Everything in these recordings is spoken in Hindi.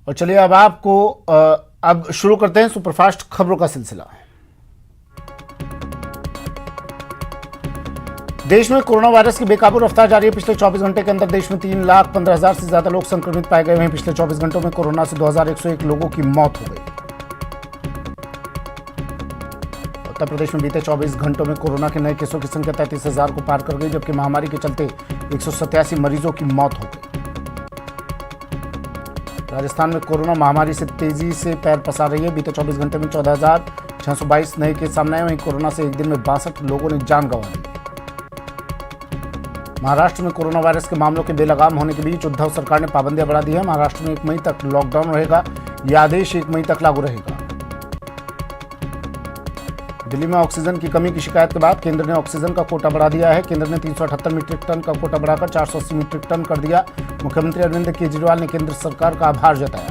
और चलिए अब आपको अब शुरू करते हैं सुपरफास्ट खबरों का सिलसिला। देश में कोरोना वायरस की बेकाबू रफ्तार जारी है। पिछले 24 घंटे के अंदर देश में 3,15,000 से ज्यादा लोग संक्रमित पाए गए हैं। पिछले 24 घंटों में कोरोना से 2,101 लोगों की मौत हो गई। उत्तर प्रदेश में बीते 24 घंटों में कोरोना के नए केसों की संख्या 33,000 को पार कर गई, जबकि महामारी के चलते 187 मरीजों की मौत हो गई। राजस्थान में कोरोना महामारी से तेजी से पैर पसार रही है। बीते 24 घंटे में 14,622 नए केस सामने आए। वहीं कोरोना से एक दिन में 62 लोगों ने जान गंवा दी। महाराष्ट्र में कोरोना वायरस के मामलों के बेलगाम होने के बीच उद्धव सरकार ने पाबंदियां बढ़ा दी है। महाराष्ट्र में 1 मई तक लॉकडाउन रहेगा। यह आदेश 1 मई तक लागू रहेगा। दिल्ली में ऑक्सीजन की कमी की शिकायत के बाद केंद्र ने ऑक्सीजन का कोटा बढ़ा दिया है। केंद्र ने 378 मीट्रिक टन का कोटा बढ़ाकर 480 मीट्रिक टन कर दिया। मुख्यमंत्री अरविंद केजरीवाल ने केंद्र सरकार का आभार जताया।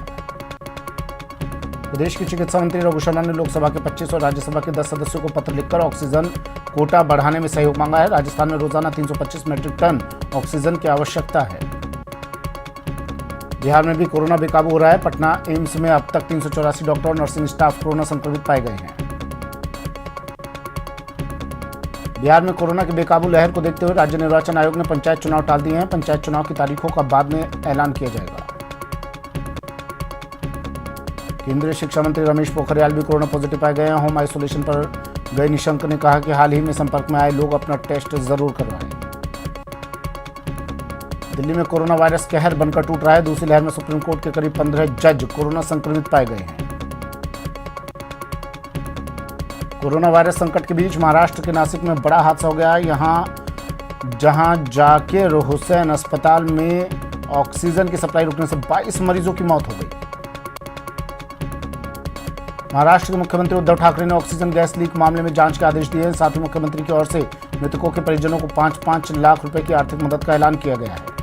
प्रदेश के चिकित्सा मंत्री रघु शर्मा ने लोकसभा के 25 और राज्यसभा के 10 सदस्यों को पत्र लिखकर ऑक्सीजन कोटा बढ़ाने में सहयोग मांगा है। राजस्थान में रोजाना 325 मीट्रिक टन ऑक्सीजन की आवश्यकता है। बिहार में भी कोरोना बेकाबू हो रहा है। पटना एम्स में अब तक 384 डॉक्टर और नर्सिंग स्टाफ कोरोना संक्रमित पाए गए हैं। बिहार में कोरोना की बेकाबू लहर को देखते हुए राज्य निर्वाचन आयोग ने पंचायत चुनाव टाल दिए हैं। पंचायत चुनाव की तारीखों का बाद में ऐलान किया जाएगा। केंद्रीय शिक्षा मंत्री रमेश पोखरियाल भी कोरोना पॉजिटिव पाए गए हैं। होम आइसोलेशन पर गए निशंक ने कहा कि हाल ही में संपर्क में आए लोग अपना टेस्ट जरूर करवाएं। दिल्ली में कोरोना वायरस कहर बनकर टूट रहा है। दूसरी लहर में सुप्रीम कोर्ट के करीब 15 जज कोरोना संक्रमित पाए गए हैं। कोरोना वायरस संकट के बीच महाराष्ट्र के नासिक में बड़ा हादसा हो गया। जहां जाकिर हुसैन अस्पताल में ऑक्सीजन की सप्लाई रुकने से 22 मरीजों की मौत हो गई। महाराष्ट्र के मुख्यमंत्री उद्धव ठाकरे ने ऑक्सीजन गैस लीक मामले में जांच के आदेश दिए हैं। साथ ही मुख्यमंत्री की ओर से मृतकों के परिजनों को 5-5 लाख रुपए की आर्थिक मदद का ऐलान किया गया है।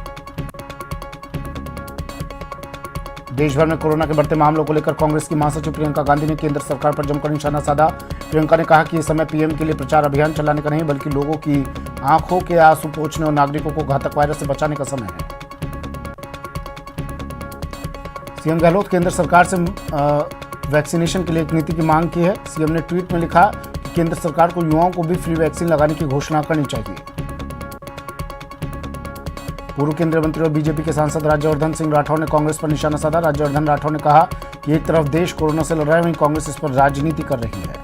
देश भर में कोरोना के बढ़ते मामलों को लेकर कांग्रेस की महासचिव प्रियंका गांधी ने केंद्र सरकार पर जमकर निशाना साधा। प्रियंका ने कहा कि यह समय पीएम के लिए प्रचार अभियान चलाने का नहीं, बल्कि लोगों की आंखों के आंसू पोंछने और नागरिकों को घातक वायरस से बचाने का समय है। सीएम गहलोत केंद्र सरकार से वैक्सीनेशन के लिए एक नीति की मांग की है। सीएम ने ट्वीट में लिखा कि केंद्र सरकार को युवाओं को भी फ्री वैक्सीन लगाने की घोषणा करनी चाहिए। पूर्व केंद्रीय मंत्री और बीजेपी के सांसद राज्यवर्धन सिंह राठौर ने कांग्रेस पर निशाना साधा। राज्यवर्धन राठौर ने कहा कि एक तरफ देश कोरोना से लड़ रहा है, वहीं कांग्रेस इस पर राजनीति कर रही है।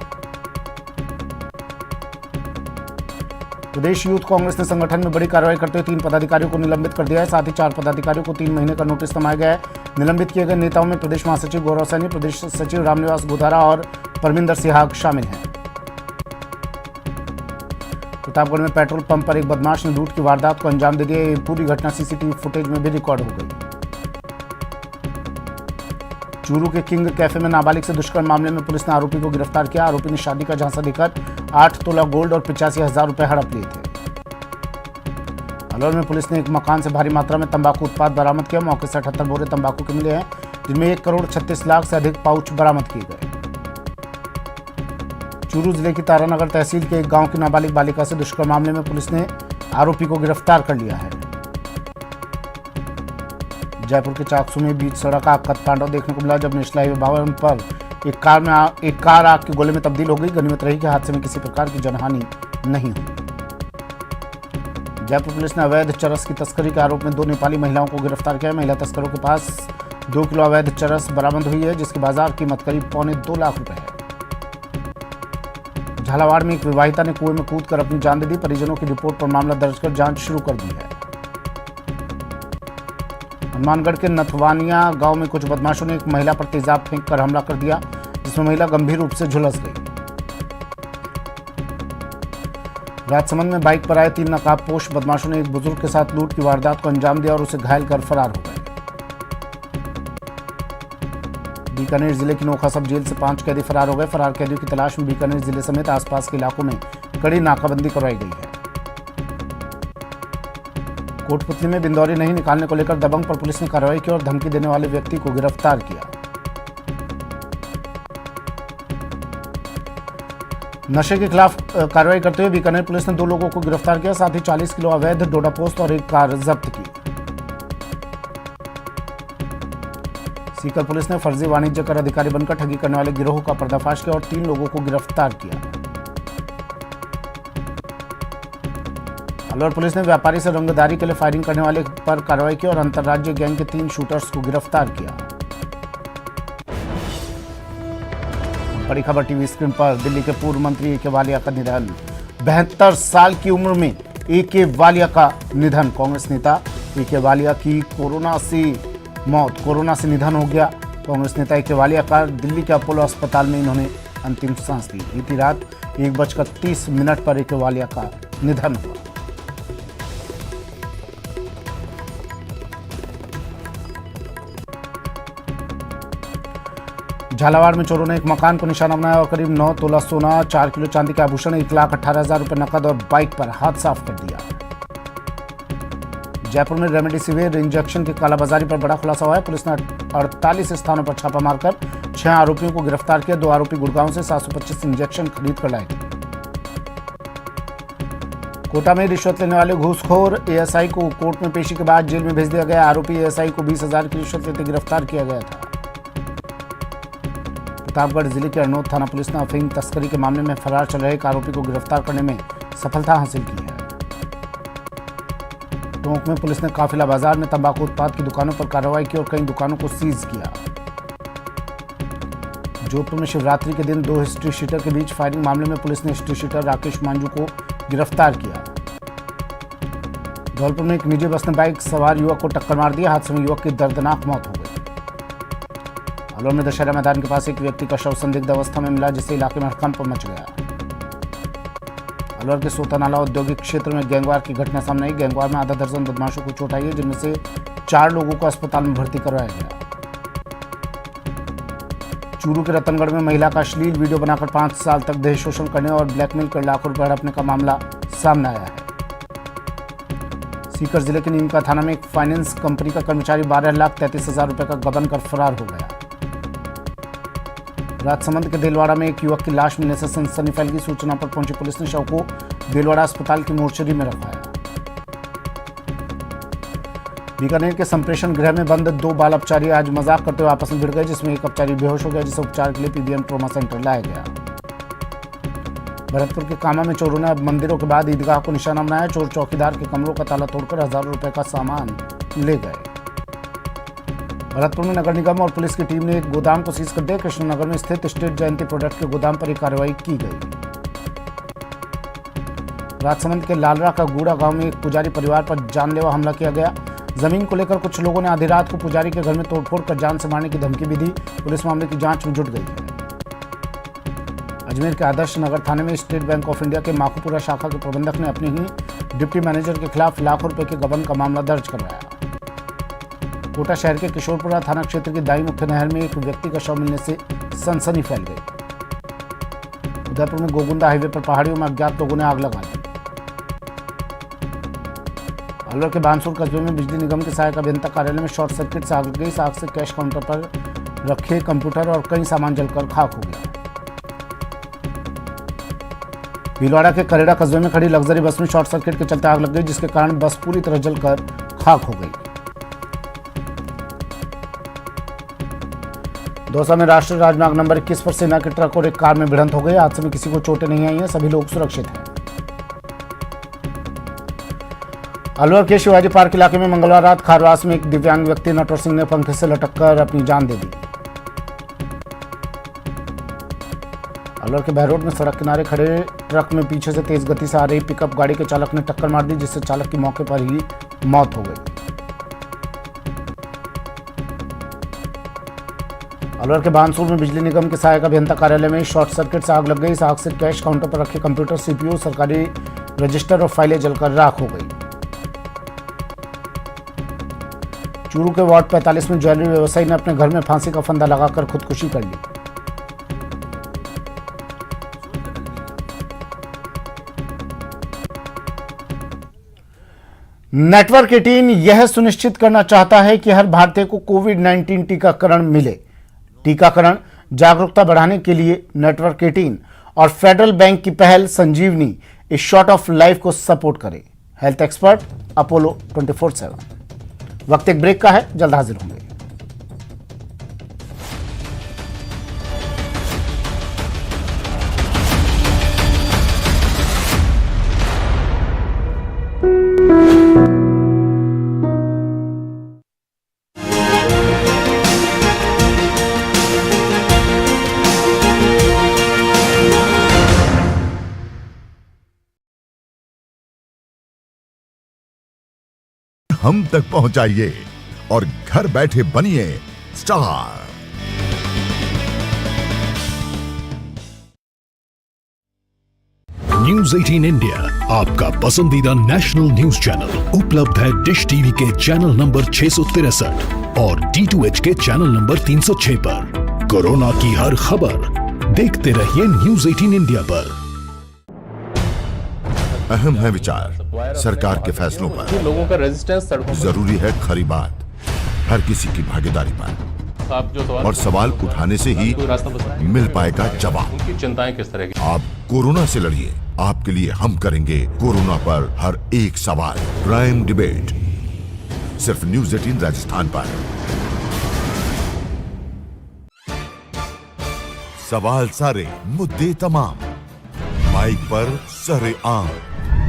प्रदेश यूथ कांग्रेस ने संगठन में बड़ी कार्रवाई करते हुए 3 पदाधिकारियों को निलंबित कर दिया है। साथ ही 4 पदाधिकारियों को 3 महीने का नोटिस थमाया गया है। निलंबित किए गए नेताओं में प्रदेश महासचिव गौरव सैनी, प्रदेश सचिव रामनिवास गुधारा और परमिंदर सिहाग शामिल हैं। प्रतापगढ़ में पेट्रोल पंप पर एक बदमाश ने लूट की वारदात को अंजाम दे दिया। ये पूरी घटना सीसीटीवी फुटेज में भी रिकॉर्ड हो गई। चूरू के किंग कैफे में नाबालिग से दुष्कर्म मामले में पुलिस ने आरोपी को गिरफ्तार किया। आरोपी ने शादी का झांसा देकर 8 तोला गोल्ड और 85,000 रुपए हड़प लिए थे। अलवर में पुलिस ने एक मकान से भारी मात्रा में तंबाकू उत्पाद बरामद किया। मौके से 78 बोरे तंबाकू के मिले हैं, जिनमें 1 करोड़ 36 लाख से अधिक पाउच बरामद किए गए। चूरू जिले की तारानगर तहसील के एक गांव की नाबालिग बालिका से दुष्कर्म मामले में पुलिस ने आरोपी को गिरफ्तार कर लिया है। जयपुर के चाकसू में बीच सड़क आग का तांडव देखने को मिला, जब नेशनल हाईवे भवन पर एक कार आग के गोले में तब्दील हो गई। गनीमत रही कि हादसे में किसी प्रकार की जनहानि नहीं हुई। जयपुर पुलिस ने अवैध चरस की तस्करी के आरोप में 2 नेपाली महिलाओं को गिरफ्तार किया। महिला तस्करों के पास 2 किलो अवैध चरस बरामद हुई है, जिसकी बाजार कीमत करीब 2.25 लाख रुपए है। झालावाड़ में एक विवाहिता ने कुएं में कूदकर अपनी जान दे दी। परिजनों की रिपोर्ट पर मामला दर्ज कर जांच शुरू कर दी है। हनुमानगढ़ के नथवानिया गांव में कुछ बदमाशों ने एक महिला पर तेजाब फेंक कर हमला कर दिया, जिसमें महिला गंभीर रूप से झुलस गई। राजसमंद में बाइक पर आए 3 नकाबपोश बदमाशों ने एक बुजुर्ग के साथ लूट की वारदात को अंजाम दिया और उसे घायल कर फरार हो गए। बीकानेर जिले की नोखा सब जेल से 5 कैदी फरार हो गए। फरार कैदियों की तलाश में बीकानेर जिले समेत आसपास के इलाकों में कड़ी नाकाबंदी करवाई गई है। कोटपुतली में बिंदौरी नहीं निकालने को लेकर दबंग पर पुलिस ने कार्रवाई की और धमकी देने वाले व्यक्ति को गिरफ्तार किया। नशे के खिलाफ कार्रवाई करते हुए बीकानेर पुलिस ने 2 लोगों को गिरफ्तार किया। साथ ही 40 किलो अवैध डोडा पोस्त और एक कार जब्त की। सीकर पुलिस ने फर्जी वाणिज्य कर अधिकारी बनकर ठगी करने वाले गिरोह का पर्दाफाश किया और 3 लोगों को गिरफ्तार किया। अलवर पुलिस ने व्यापारी से रंगदारी के लिए फायरिंग करने वाले पर कार्रवाई की और अंतर्राज्यीय गैंग के 3 शूटर्स को गिरफ्तार किया। बड़ी खबर टीवी स्क्रीन पर, दिल्ली के पूर्व मंत्री ए.के. वालिया का निधन। 72 साल की उम्र में ए.के. वालिया का निधन। कांग्रेस नेता ए.के. वालिया की कोरोना से निधन हो गया। कांग्रेस नेता ए.के. वालिया का दिल्ली के अपोलो अस्पताल में इन्होंने अंतिम सांस ली। बीती रात 1:30 पर ए.के. वालिया का निधन हुआ। झालावाड़ में चोरों ने एक मकान को निशाना बनाया और करीब 9 तोला सोना, 4 किलो चांदी के आभूषण, 1,18,000 रुपए नकद और बाइक पर हाथ साफ कर दिया। जयपुर में रेमडेसिविर इंजेक्शन की कालाबाजारी पर बड़ा खुलासा हुआ है। पुलिस ने 48 स्थानों पर छापा मारकर 6 आरोपियों को गिरफ्तार किया। 2 आरोपी गुड़गांव से 725 इंजेक्शन खरीद कर लाए थे। कोटा में रिश्वत लेने वाले घूसखोर एएसआई को कोर्ट में पेशी के बाद जेल में भेज दिया गया। आरोपी एएसआई को 20,000 की रिश्वत लेते गिरफ्तार किया गया था। प्रतापगढ़ जिले के अरनोद थाना पुलिस ने अफीम तस्करी के मामले में फरार चल रहे एक आरोपी को गिरफ्तार करने में सफलता हासिल की है। टोंक में पुलिस ने काफिला बाजार में तंबाकू उत्पाद की दुकानों पर कार्रवाई की और कई दुकानों को सीज किया। जोधपुर में शिवरात्रि के दिन 2 हिस्ट्री शीटर के बीच फायरिंग मामले में पुलिस ने हिस्ट्री शीटर राकेश मांझू को गिरफ्तार किया। धौलपुर में एक निजी बस ने बाइक सवार युवक को टक्कर मार दिया। हादसे में युवक की दर्दनाक मौत हो गई। अलवर में दशहरा मैदान के पास एक व्यक्ति का शव संदिग्ध अवस्था में मिला, जिससे इलाके में हड़कंप मच गया। अलवर के सोतानाला औद्योगिक क्षेत्र में गैंगवार की घटना सामने आई। गैंगवार में आधा दर्जन बदमाशों को चोट आई है, जिनमें से 4 लोगों को अस्पताल में भर्ती करवाया गया। चूरू के रतनगढ़ में महिला का अश्लील वीडियो बनाकर 5 साल तक दहेज शोषण करने और ब्लैकमेल कर लाखों रुपए हड़पने का मामला सामने आया है। सीकर जिले के नीमका थाना में एक फाइनेंस कंपनी का कर्मचारी 12,33,000 रुपए का गबन कर फरार हो गया। राजसमंद के देलवाड़ा में एक युवक की लाश मिलने से सनसनी फैल गई। सूचना पर पहुंची पुलिस ने शव को देलवाड़ा अस्पताल की मोर्चरी में रखवाया। बीकानेर के संप्रेषण गृह में बंद 2 बाल अपचारी आज मजाक करते हुए आपस में भिड़ गए, जिसमें एक अपचारी बेहोश हो गया, जिसे उपचार के लिए पीबीएम ट्रॉमा सेंटर लाया गया। भरतपुर के कामा में चोरों ने अब मंदिरों के बाद ईदगाह को निशाना बनाया। चोर चौकीदार के कमरों का ताला तोड़कर हजारों रुपए का सामान ले गए। भरतपुर में नगर निगम और पुलिस की टीम ने एक गोदाम को सीज कर दिया। कृष्णनगर में स्थित स्टेट जयंती प्रोडक्ट के गोदाम पर एक कार्रवाई की गई। राजसमंद के लालरा का गूड़ा गांव में एक पुजारी परिवार पर जानलेवा हमला किया गया। जमीन को लेकर कुछ लोगों ने आधी रात को पुजारी के घर में तोड़फोड़ कर जान से मारने की धमकी भी दी। पुलिस मामले की जांच में जुट गई है। अजमेर के आदर्श नगर थाने में स्टेट बैंक ऑफ इंडिया के माखूपुरा शाखा के प्रबंधक ने अपने ही डिप्टी मैनेजर के खिलाफ लाखों रुपए के गबन का मामला दर्ज करवाया। कोटा शहर के किशोरपुरा थाना क्षेत्र की दाई मुख्य नहर में एक व्यक्ति का शव मिलने से सनसनी फैल गई। उदयपुर में गोगुंदा हाईवे पर पहाड़ियों में अज्ञात लोगों ने आग लगा दी। अलवर के बानसूर कस्बे में बिजली निगम के सहायक अभियंता कार्यालय में शॉर्ट सर्किट से आग लग गई। इस आग से कैश काउंटर पर रखे कंप्यूटर और कई सामान जलकर खाक हो गया। भीलवाड़ा के करेड़ा कस्बे में खड़ी लग्जरी बस में शॉर्ट सर्किट के चलते आग लग गई, जिसके कारण बस पूरी तरह जलकर खाक हो गई। दौसा में राष्ट्रीय राजमार्ग नंबर 21 पर सेना के ट्रक और एक कार में भिड़ंत हो गई। हादसे में किसी को चोटें नहीं आई हैं, सभी लोग सुरक्षित हैं। अलवर के शिवाजी पार्क इलाके में मंगलवार रात खारवास में एक दिव्यांग व्यक्ति नटवर सिंह ने पंखे से लटककर अपनी जान दे दी। अलवर के बहरोड में सड़क किनारे खड़े ट्रक में पीछे से तेज गति से आ रही पिकअप गाड़ी के चालक ने टक्कर मार दी, जिससे चालक की मौके पर ही मौत हो गई। अलवर के बानसूर में बिजली निगम के सहायक अभियंता कार्यालय में शॉर्ट सर्किट से आग लग गई। इस आग से कैश काउंटर पर रखे कंप्यूटर, सीपीयू, सरकारी रजिस्टर और फाइलें जलकर राख हो गई। चूरू के वार्ड 45 में ज्वेलरी व्यवसायी ने अपने घर में फांसी का फंदा लगाकर खुदकुशी कर ली। नेटवर्क 18 यह सुनिश्चित करना चाहता है कि हर भारतीय को कोविड-19 टीकाकरण मिले। टीकाकरण जागरूकता बढ़ाने के लिए नेटवर्क 18 और फेडरल बैंक की पहल संजीवनी इस शॉट ऑफ लाइफ को सपोर्ट करे। Health expert Apollo 24/7। वक्त एक ब्रेक का है, जल्द हाजिर होंगे। हम तक पहुंचाइए और घर बैठे बनिए स्टार। न्यूज 18 इंडिया आपका पसंदीदा नेशनल न्यूज चैनल उपलब्ध है डिश टीवी के चैनल नंबर 663 और D2H के चैनल नंबर 306 पर। कोरोना की हर खबर देखते रहिए न्यूज 18 इंडिया पर। अहम है विचार सरकार के फैसलों पर, लोगों का रेजिस्टेंस सड़कों पर। जरूरी है खरी बात हर किसी की भागीदारी पर, आप जो और सवाल उठाने से ही मिल पाएगा जवाब। उनकी चिंताएं किस तरह की? आप कोरोना से लड़िए, आपके लिए हम करेंगे कोरोना पर हर एक सवाल। प्राइम डिबेट सिर्फ न्यूज 18 राजस्थान पर। सवाल सारे, मुद्दे तमाम, माइक पर सरे आम,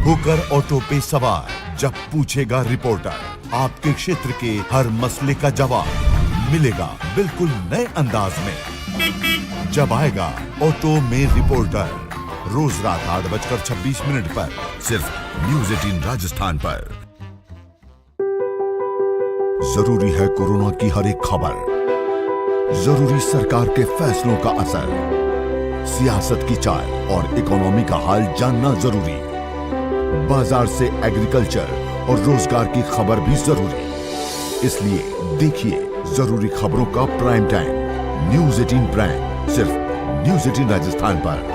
होकर ऑटो पे सवार। जब पूछेगा रिपोर्टर आपके क्षेत्र के हर मसले का जवाब मिलेगा बिल्कुल नए अंदाज में। जब आएगा ऑटो में रिपोर्टर, रोज रात 8:26 पर सिर्फ न्यूज 18 राजस्थान पर। जरूरी है कोरोना की हर एक खबर, जरूरी सरकार के फैसलों का असर, सियासत की चाल और इकोनॉमी का हाल जानना जरूरी, बाजार से एग्रीकल्चर और रोजगार की खबर भी जरूरी। इसलिए देखिए जरूरी खबरों का प्राइम टाइम न्यूज 18 प्राइम सिर्फ न्यूज 18 राजस्थान पर।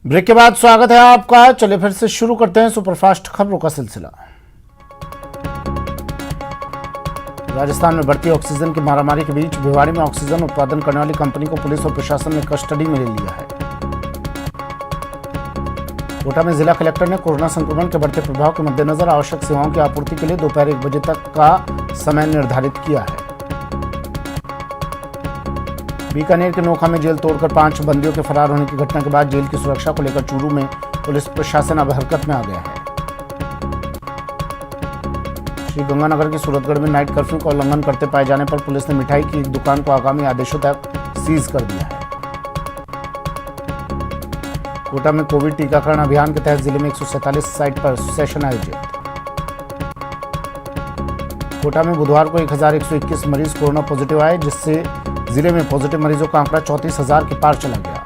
ब्रेक के बाद स्वागत है आपका। चलिए फिर से शुरू करते हैं सुपरफास्ट खबरों का सिलसिला। राजस्थान में बढ़ती ऑक्सीजन की मारामारी के बीच भिवाड़ी में ऑक्सीजन उत्पादन करने वाली कंपनी को पुलिस और प्रशासन ने कस्टडी में ले लिया है। कोटा में जिला कलेक्टर ने कोरोना संक्रमण के बढ़ते प्रभाव के मद्देनजर आवश्यक सेवाओं की आपूर्ति के लिए दोपहर 1 बजे तक का समय निर्धारित किया है। बीकानेर के नोखा में जेल तोड़कर 5 बंदियों के फरार होने की घटना के बाद जेल की सुरक्षा को लेकर चूरू में पुलिस प्रशासन अब हरकत में आ गया है। श्रीगंगानगर के सूरतगढ़ में नाइट कर्फ्यू का उल्लंघन करते पाए जाने पर पुलिस ने मिठाई की एक दुकान को आगामी आदेशों तक सीज कर दिया है। कोटा में कोविड टीकाकरण अभियान के तहत जिले में 147 साइट पर सेशन आयोजित। कोटा में बुधवार को 1121 मरीज कोरोना पॉजिटिव आए, जिससे जिले में पॉजिटिव मरीजों का आंकड़ा 34,000 के पार चला गया।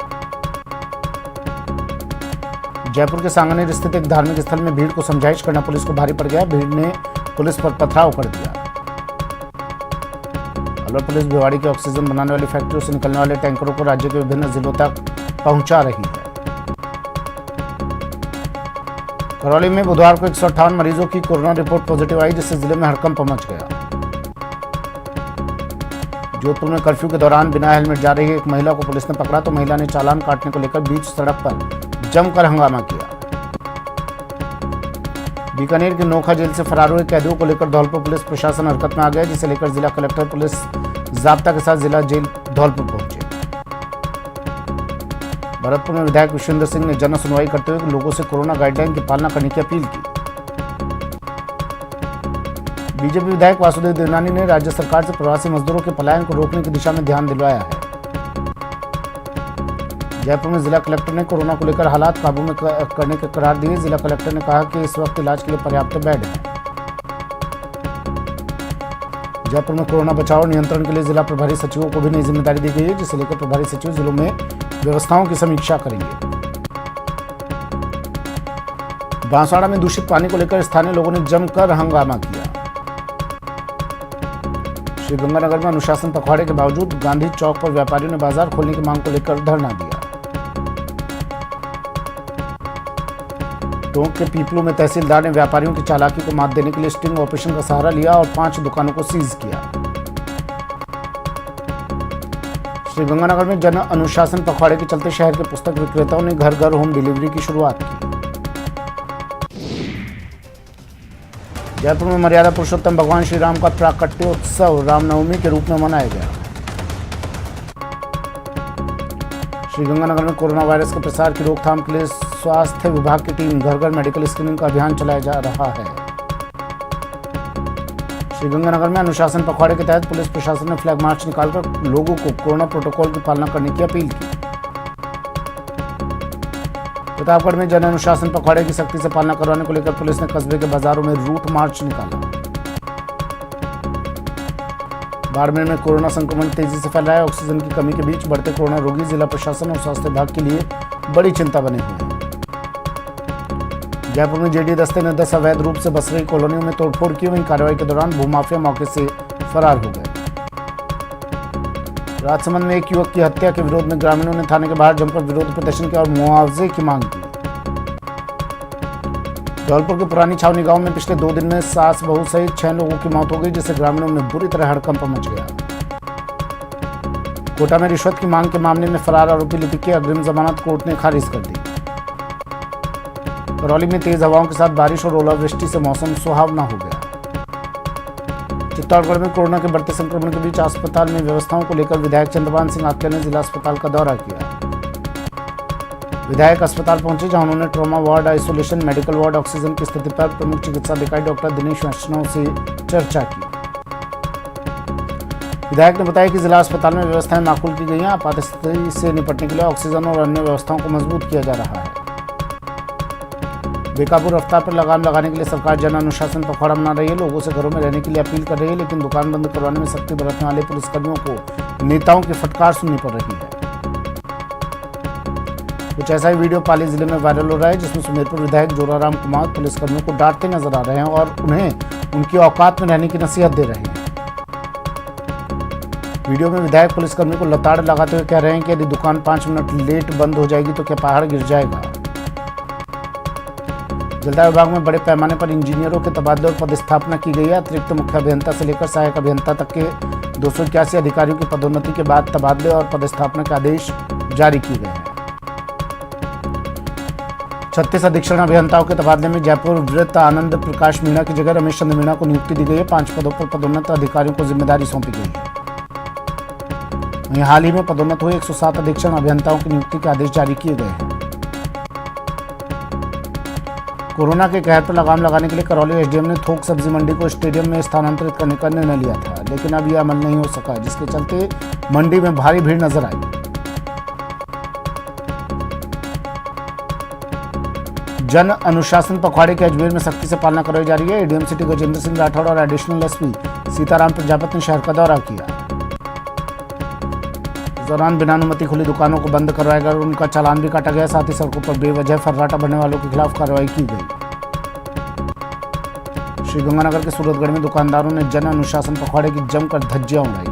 जयपुर के सांगनेर स्थित एक धार्मिक स्थल में भीड़ को समझाइश करना पुलिस को भारी पड़ गया। भीड़ ने पुलिस पर पथराव कर दिया। अलवर पुलिस भिवाड़ी के ऑक्सीजन बनाने वाली फैक्ट्रियों से निकलने वाले टैंकरों को राज्य के विभिन्न जिलों तक पहुंचा रही है। करौली में बुधवार को 158 मरीजों की कोरोना रिपोर्ट पॉजिटिव आई, जिससे जिले में हड़कंप मच गया। जोधपुर में कर्फ्यू के दौरान बिना हेलमेट जा रही एक महिला को पुलिस ने पकड़ा तो महिला ने चालान काटने को लेकर बीच सड़क पर जमकर हंगामा किया। बीकानेर के नोखा जेल से फरार हुए कैदियों को लेकर धौलपुर पुलिस प्रशासन हरकत में आ गया, जिसे लेकर जिला कलेक्टर पुलिस जाब्ता के साथ जिला जेल धौलपुर पहुंचे। भरतपुर में विधायक विश्वेंद्र सिंह ने जन सुनवाई करते हुए लोगों से कोरोना गाइडलाइन की पालना करने की अपील की। बीजेपी विधायक वासुदेव देवनानी ने राज्य सरकार से प्रवासी मजदूरों के पलायन को रोकने की दिशा में ध्यान दिलवाया है। जयपुर में जिला कलेक्टर ने कोरोना को लेकर हालात काबू में करने के करार दिए। जिला कलेक्टर ने कहा कि इस वक्त इलाज के लिए पर्याप्त बेड है। जयपुर में कोरोना बचाव और नियंत्रण के लिए जिला प्रभारी सचिवों को भी नई जिम्मेदारी दी गई है, जिसे लेकर प्रभारी सचिव जिलों में व्यवस्थाओं की समीक्षा करेंगे। बांसवाड़ा में दूषित पानी को लेकर स्थानीय लोगों ने जमकर हंगामा किया। श्रीगंगानगर में अनुशासन पखवाड़े के बावजूद गांधी चौक पर व्यापारियों ने बाजार खोलने की मांग को लेकर धरना दिया। टोंक के पीपलू में तहसीलदार ने व्यापारियों की चालाकी को मात देने के लिए स्टिंग ऑपरेशन का सहारा लिया और 5 दुकानों को सीज किया। श्रीगंगानगर में जन अनुशासन पखवाड़े के चलते शहर के पुस्तक विक्रेताओं ने घर घर होम डिलीवरी की शुरुआत की। जयपुर में मर्यादा पुरुषोत्तम भगवान श्री राम का प्राकट्योत्सव रामनवमी के रूप में मनाया गया। श्रीगंगानगर में कोरोना वायरस के प्रसार की रोकथाम के लिए स्वास्थ्य विभाग की टीम घर घर मेडिकल स्क्रीनिंग का अभियान चलाया जा रहा है। श्रीगंगानगर में अनुशासन पखवाड़े के तहत पुलिस प्रशासन ने फ्लैग मार्च निकालकर लोगों को कोरोना प्रोटोकॉल की पालना करने की अपील की। प्रतापगढ़ में जन अनुशासन पखवाड़े की सख्ती से पालना करवाने को लेकर पुलिस ने कस्बे के बाजारों में रूट मार्च निकाला। बाड़मेर में कोरोना संक्रमण तेजी से फैल रहा है। ऑक्सीजन की कमी के बीच बढ़ते कोरोना रोगी जिला प्रशासन और स्वास्थ्य विभाग के लिए बड़ी चिंता बने हुए हैं। जयपुर में जेडी दस्ते ने 10 अवैध रूप से बस रही कॉलोनियों में तोड़फोड़ की। वहीं कार्रवाई के दौरान भूमाफिया मौके से फरार हो गए। राजसमंद में एक युवक की हत्या के विरोध में ग्रामीणों ने थाने के बाहर जमकर विरोध प्रदर्शन किया और मुआवजे की मांग की। धौलपुर के पुरानी छावनी गांव में पिछले 2 दिन में सास बहू सहित 6 लोगों की मौत हो गई, जिससे ग्रामीणों में बुरी तरह हड़कंप मच गया। कोटा में रिश्वत की मांग के मामले में फरार आरोपी लिपिक की अग्रिम जमानत कोर्ट ने खारिज कर दी। करौली में तेज हवाओं के साथ बारिश और ओलावृष्टि से मौसम सुहावना हो गया। चित्तौड़गढ़ में कोरोना के बढ़ते संक्रमण के बीच अस्पताल में व्यवस्थाओं को लेकर विधायक चंद्रभान सिंह आख्या ने जिला अस्पताल का दौरा किया। विधायक अस्पताल पहुंचे, जहां उन्होंने trauma ward, isolation, medical ward, oxygen की स्थिति पर प्रमुख चिकित्सा अधिकारी डॉक्टर दिनेश वैष्णव से चर्चा की। विधायक ने बताया कि जिला अस्पताल में व्यवस्थाएं माकूल की गई हैं। आपात स्थिति से निपटने के लिए ऑक्सीजन और अन्य व्यवस्थाओं को मजबूत किया जा रहा है। बेकाबू रफ्तार पर लगाम लगाने के लिए सरकार जन अनुशासन पखवाड़ा मना रही है। लोगों से घरों में रहने के लिए अपील कर रही है, लेकिन दुकान बंद करवाने में सख्ती बरतने वाले पुलिसकर्मियों को नेताओं की फटकार सुननी पड़ रही है। कुछ ऐसा ही वीडियो पाली जिले में वायरल हो रहा है, जिसमें सुमेरपुर विधायक जोराराम कुमार पुलिसकर्मियों को डांटते नजर आ रहे हैं और उन्हें उनकी औकात में रहने की नसीहत दे रहे हैं। वीडियो में विधायक पुलिसकर्मी को लताड़ लगाते हुए कह रहे हैं कि यदि दुकान 5 मिनट लेट बंद हो जाएगी तो क्या पहाड़ गिर जाएगा। जलदाय विभाग में बड़े पैमाने पर इंजीनियरों के तबादले और पदस्थापना की गई है। अतिरिक्त मुख्य अभियंता से लेकर सहायक अभियंता तक के 281 अधिकारियों की पदोन्नति के बाद तबादले और पदस्थापना के आदेश जारी किए गए हैं। 36 अधीक्षण अभियंताओं के तबादले में जयपुर वृत्त आनंद प्रकाश मीणा की जगह रमेश चंद्र मीणा को नियुक्ति दी गई है। 5 पदों पर पदोन्नत अधिकारियों को जिम्मेदारी सौंपी गई है। वहीं हाल ही में पदोन्नत हुए 107 अधीक्षण अभियंताओं की नियुक्ति के आदेश जारी किए गए हैं। कोरोना के कहर पर लगाम लगाने के लिए करौली एसडीएम ने थोक सब्जी मंडी को स्टेडियम में स्थानांतरित करने का निर्णय लिया था, लेकिन अब यह अमल नहीं हो सका, जिसके चलते मंडी में भारी भीड़ नजर आई। जन अनुशासन पखवाड़े के अजमेर में सख्ती से पालना करवाई जा रही है। एडीएम सिटी गजेंद्र सिंह राठौड़ और एडिशनल एसपी सीताराम प्रजापति ने शहर का दौरा किया। इस दौरान बिना अनुमति खुली दुकानों को बंद करवाया गया और उनका चालान भी काटा गया। साथ ही सड़कों पर बेवजह फर्राटा भरने वालों के खिलाफ कार्रवाई की गई। श्रीगंगानगर के सूरतगढ़ में दुकानदारों ने जन अनुशासन पखवाड़े की जमकर धज्जियां उड़ाई।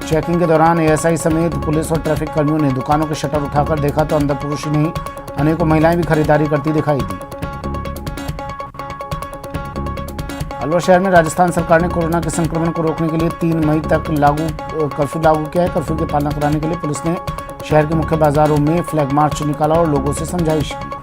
चेकिंग के दौरान एएसआई समेत पुलिस और ट्रैफिक कर्मियों ने दुकानों के शटर उठाकर देखा तो अंदर पुरुष ही नहीं, अनेकों महिलाएं भी खरीदारी करती दिखाई दी। अलवर शहर में राजस्थान सरकार ने कोरोना के संक्रमण को रोकने के लिए 3 मई तक कर्फ्यू लागू किया है। कर्फ्यू की पालना कराने के लिए पुलिस ने शहर के मुख्य बाजारों में फ्लैग मार्च निकाला और लोगों से समझाइश की।